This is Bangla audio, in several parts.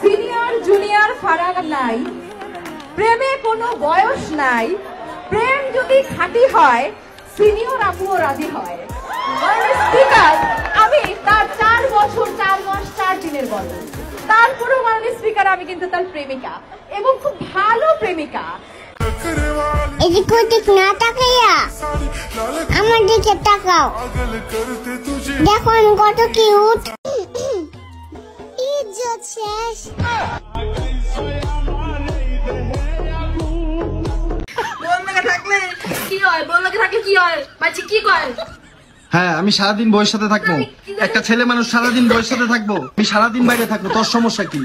সিনিয়র জুনিয়র ফারাক নাই, প্রেমে কোনো বয়স নাই, প্রেম যদি খাঁটি হয় সিনিয়র আপুও রাজি হয়। স্পিকার আমি তার 4 বছর 4 মাস 4 দিনের বড়, তারপরেও মাননীয় স্পিকার আমি কিন্তু তার প্রেমিকা এবং খুব ভালো প্রেমিকা। এদিকে ওদিক না তাকাইয়া আমার দিকে তাকাও, দেখো আমি কত কিউট। ইজ্জত শেষ। হ্যাঁ আমি সারাদিন বউয়ের সাথে থাকবো, একটা ছেলে মানুষ সারাদিন বউয়ের সাথে থাকবো, আমি সারাদিন বাইরে থাকবো, তোর সমস্যা কি?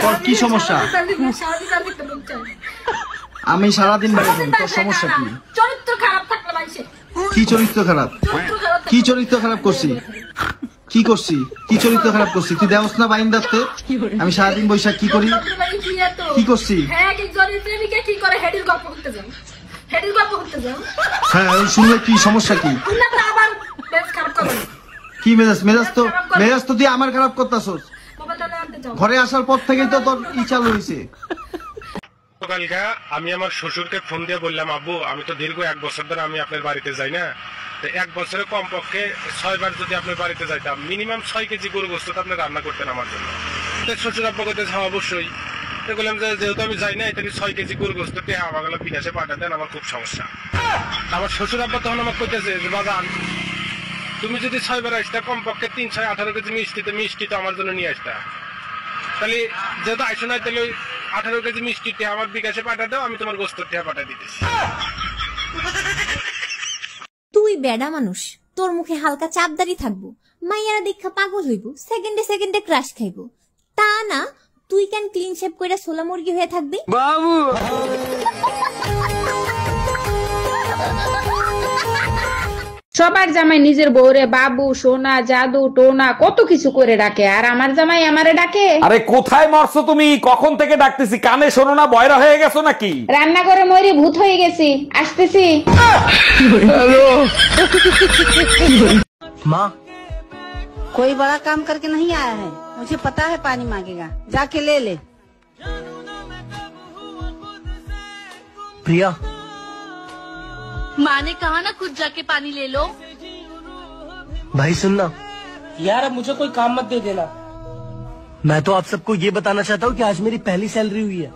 তোর কি সমস্যা? আমি সারাদিন বাইরে থাকবো, তোর সমস্যা কি? কি চরিত্র খারাপ? কি চরিত্র খারাপ করছি? কি করছি? কি চরিত্র খারাপ করছি? তুই দেওস না বাইন দাঁতে? আমি সারাদিন বৈশাখ কি করি? কি করছি? হ্যাঁ শুনলে কি সমস্যা কি? কি মেজাজ তো তুই আমার খারাপ করতেছস। ঘরে আসার পর থেকে তো তোর ই চালু হয়েছে। কালকে আমি আমার শ্বশুরকে ফোন দিয়ে বললাম, আব্বু আমি তো দীর্ঘ 1 বছর ধরে আমি আপনার বাড়িতে যাই না, 1 বছরে কমপক্ষে 6 বার যদি আপনার বাড়িতে যাইতাম মিনিমাম 6 কেজি গরু গোস্ত আপনি রান্না করতেন আমার জন্য। শ্বশুর আব্বা করতে অবশ্যই বললাম যে যেহেতু আমি যাই না, এটা 6 কেজি গরু গোস্ত আমাকে বিকাশে পাঠাতেন, আমার খুব সমস্যা। আমার শ্বশুর আব্বা তখন আমাকে কইতেছে যে বাবা তুমি যদি 6 বার আসতা কমপক্ষে 3, 6, 18 কেজি মিষ্টি তো আমার জন্য নিয়ে আসতা, তাহলে যেহেতু আইসো না তাহলে 18 কেজি মিষ্টি আমার বিকাশে পাঠা দাও, আমি তোমার গোস্ত পাঠা দিতেছি। তুই বেডা মানুষ, তোর মুখে হালকা চাপদারি থাকবো, মাইয়ারা দেখা পাগল হইব, সেকেন্ডে সেকেন্ডে ক্রাশ খাইব। তা না তুই কেন ক্লিন শেপ কইরা সোলা মুরগি হয়ে থাকবি? বাবু সবার জামাই নিজের বউরে বাবু সোনা জাদু টোনা কত কিছু করে ডাকে, আর আমার জামাই আমারে ডাকে। আরে কোথায় মরছো তুমি? কখন থেকে ডাকতেছি, কানে শোনো না? বয়রা হয়ে গেছো নাকি? রান্নাঘরে মরি ভূত হয়ে গেছি, আসতেছি। माँ कोई बड़ा काम करके नहीं आया है, मुझे पता है पानी मांगेगा, जाके ले ले। प्रिया माँ ने कहा ना खुद जाके पानी ले लो। भाई सुनना यार, अब मुझे कोई काम मत दे देना। मैं तो आप सबको ये बताना चाहता हूँ कि आज मेरी पहली सैलरी हुई है।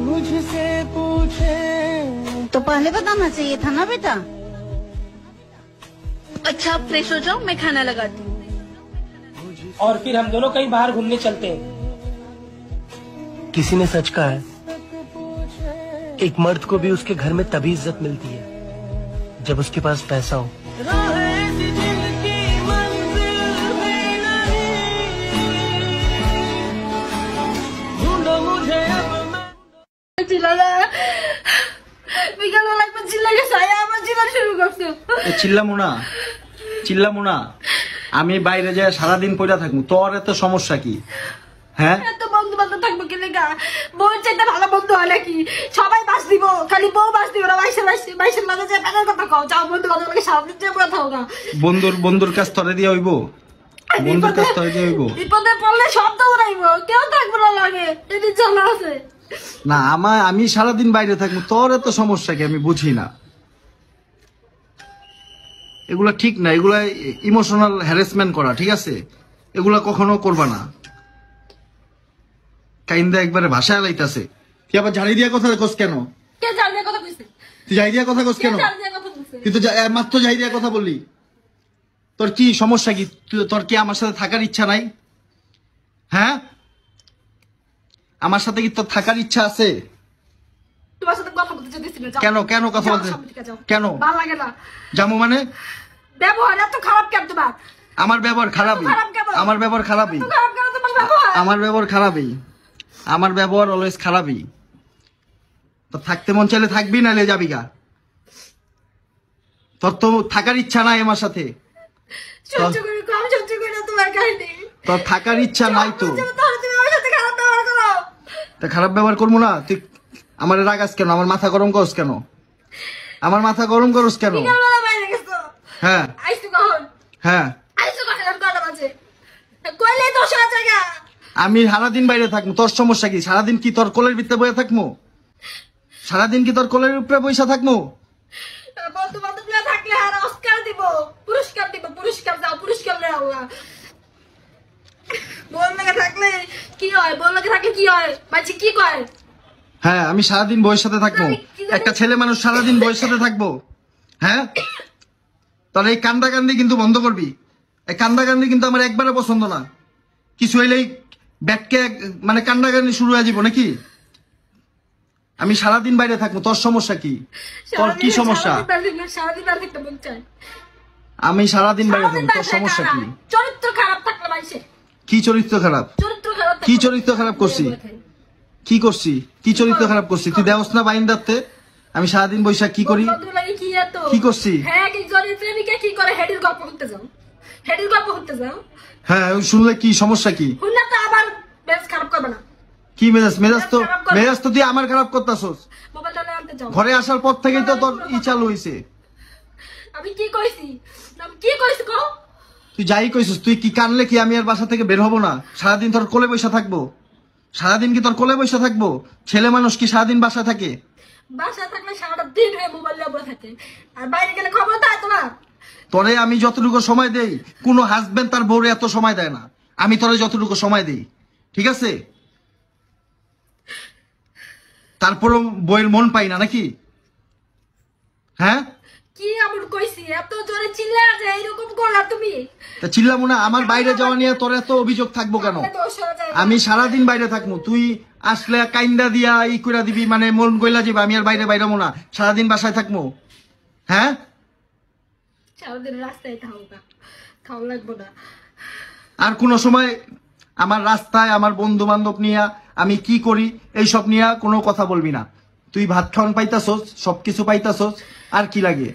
मुझसे पूछे तो पहले बताना चाहिए था ना बेटा। अच्छा आप फ्रेश हो जाओ, मैं खाना लगाती हूँ। और फिर हम दोनों कहीं बाहर घूमने चलते हैं। किसी ने सच कहा है, एक मर्द को भी उसके घर में तभी इज्जत मिलती है जब उसके पास पैसा हो। চিল্লামো না, আমি বাইরে যাই সারাদিন পয়লা থাকবো, তোর এত সমস্যা কি? হ্যাঁ বন্ধু বান্ধব থাকবো কি লেগা? বউর চাইতে ভালো বন্ধু হয় নাকি? সবাই বাস দিব, খালি বউ বাস দিব না। বাইশের মাঝে যে প্যানের কথা কও, যাও বন্ধু বান্ধবকে সামনে চেয়ে পড়া থাও না। বন্ধুর কাছ তরে দিয়ে হইব, বন্ধুর কাছ তরে দিয়ে হইব। বিপদে পড়লে সব দৌড়াইবো, কেউ থাকবো না লাগে, এটি চলা আছে না। আমি সারাদিন বাইরে থাকবো, তোর এত সমস্যা কি? আমি বুঝি না, এগুলা ঠিক না, এগুলা ইমোশনাল হ্যারাসমেন্ট করা, ঠিক আছে? এগুলা কখনো করবা না। কাইন্দা একবারে ভাষা লাইতাছে। তুই আবার ঝাড়ি দিয়া কথা কস কেন? কে ঝাড়ি দিয়া কথা কইছে? তুই ঝাড়ি দিয়া কথা কস কেন? তুই তো মাত্র ঝাড়ি দিয়া কথা বললি। তোর কি সমস্যা কি? তোর কি আমার সাথে থাকার ইচ্ছা নাই? হ্যাঁ আমার সাথে কি তোর থাকার ইচ্ছা আছে? তোমার সাথে কথা বলতে চাইছি না। কেন কথা বলতে? কেন ভালো লাগে না? জামু মানে ব্যবহার এত খারাপ কেন তোমার? আমার ব্যবহার খারাপই, আমার ব্যবহার খারাপই, আমার ব্যবহার অলওয়েজ খারাপই। তো থাকতে মন চাইলে থাকবি, নাইলে যাবি গা। তোর তো থাকার ইচ্ছা নাই আমার সাথে, তোর থাকার ইচ্ছা নাই তো। খারাপ ব্যবহার করবো না? তুই আমার রাগাস কেন? আমার মাথা গরম করস কেন? আমার মাথা গরম করস কেন? হ্যাঁ হ্যাঁ আইসো কখন কটা বাজে কইলে তো শোনা জায়গা আমি সারাদিন বাইরে থাকবো, তোর সমস্যা কি? সারাদিন কি তোর কোলের ভিতরে বসে থাকবো? সারাদিন কি তোর কোলের উপরে বসে থাকবো? বন্ধু বান্ধবরা থাকলে আর অস্কার দিব, পুরস্কার দিব, পুরস্কার দাও, পুরস্কার দাও। বল লাগে থাকলে কি হয়? বল লাগে থাকলে কি হয়? মাঝে কি কয়? হ্যাঁ আমি সারাদিন বউয়ের সাথে থাকবো। একটা ছেলে মানুষ সারাদিন বউয়ের সাথে থাকবো? হ্যাঁ তোর এই কান্দাকান্দি কিন্তু বন্ধ করবি। এই কান্দাকান্দি কিন্তু আমার একবারে পছন্দ না। কিছু হইলেই ব্যাটকে মানে কান্দাকান্দি শুরু হয়ে যাব নাকি? আমি সারাদিন বাইরে থাকবো, তোর সমস্যা কি? তোর কি সমস্যা? সারাদিন আর একটা মন চায়। আমি সারাদিন বাইরে থাকবো, তোর সমস্যা কি? চরিত্র খারাপ থাকলে মাইসে কি চরিত্র খারাপ? চরিত্র খারাপ কি চরিত্র খারাপ করছি? কি করছি? কি চরিত্র খারাপ করছি? তুই দেওস না বাইন দাতে আমি সারাদিন বৈশাখ কি করি? কি করছি? হ্যাঁ কি জনের প্রেমিকা কি করে? হেডির গল্প করতে যাও, হেডির গল্প করতে যাও। হ্যাঁ শুনলে কি সমস্যা কি? শুনলে তো আবার বেশ খারাপ করবে না। কি মেজাজ? মেজাজ তো তুই আমার খারাপ করতাছস। মোবাইলটা আনতে যাও। ঘরে আসার পর থেকেই তো তোর ই চালু হইছে। আমি কি কইছি? আমি কি কইছি কও? তুই যাই কইছিস, তুই কি কানলে কি আমি আর বাসা থেকে বের হব না? সারাদিন তোর কোলে বসে থাকবো? সারাদিন কি তোর কোলে বসে থাকবো? ছেলে মানুষ কি সারাদিন বাসা থাকে? বাসা থাকলে সারাটা দিন হয়ে মোবাইল নিয়ে বসে থাকে, আর বাইরে গেলে খবর দেয় তোমার? তোরে আমি যতটুকু সময় দেই, কোনো হাজবেন্ড তার বউরে এত সময় দেয় না। আমি তোরে যতটুকু সময় দেই, ঠিক আছে? তারপরও বইয়ের মন পাই না নাকি? হ্যাঁ কি এমন কইছি? এত জোরে চিল্লা যে এরকম করলা তুমি? তা চিল্লামু না? আমার বাইরে যাওয়া নিয়ে তোর এত অভিযোগ থাকবো কেন? আমি সারাদিন বাইরে থাকবো, তুই আসলে কাইন্দা দিয়া ই কইরা দিবি, মানে মন গইলা যাবে। আমি আর বাইরে বাইরামো না, সারাদিন বাসায় থাকবো। হ্যাঁ সারাদিন রাস্তায় থাকবা, খাও লাগবো না। আর কোন সময় আমার রাস্তায় আমার বন্ধু বান্ধব নিয়ে আমি কি করি এইসব নিয়ে কোনো কথা বলবি না। তুই ভাত খাওয়ান পাইতাছস, সবকিছু পাইতাছস, আর কি লাগে?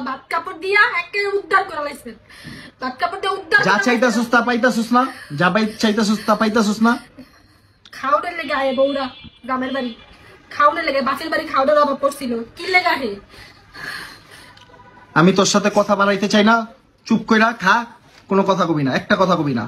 ভাত কাপড় দিয়া একে উদ্ধার করে লাইছেন। ভাত কাপড় দিয়ে উদ্ধার যা চাইতাছস তা পাইতাছস না? যা চাইতাছস তা পাইতাছস না? খাওয়ানোর লেগে আয়ে বউরা গ্রামের বাড়ি, খাওয়ানোর লেগে বাসের বাড়ি খাওয়ানোর অভাব পড়ছিল, কি লেগে আহে? আমি তোর সাথে কথা বাড়াইতে চাই না, চুপ কইরা খা, কোনো কথা কবি না, একটা কথা কবি না।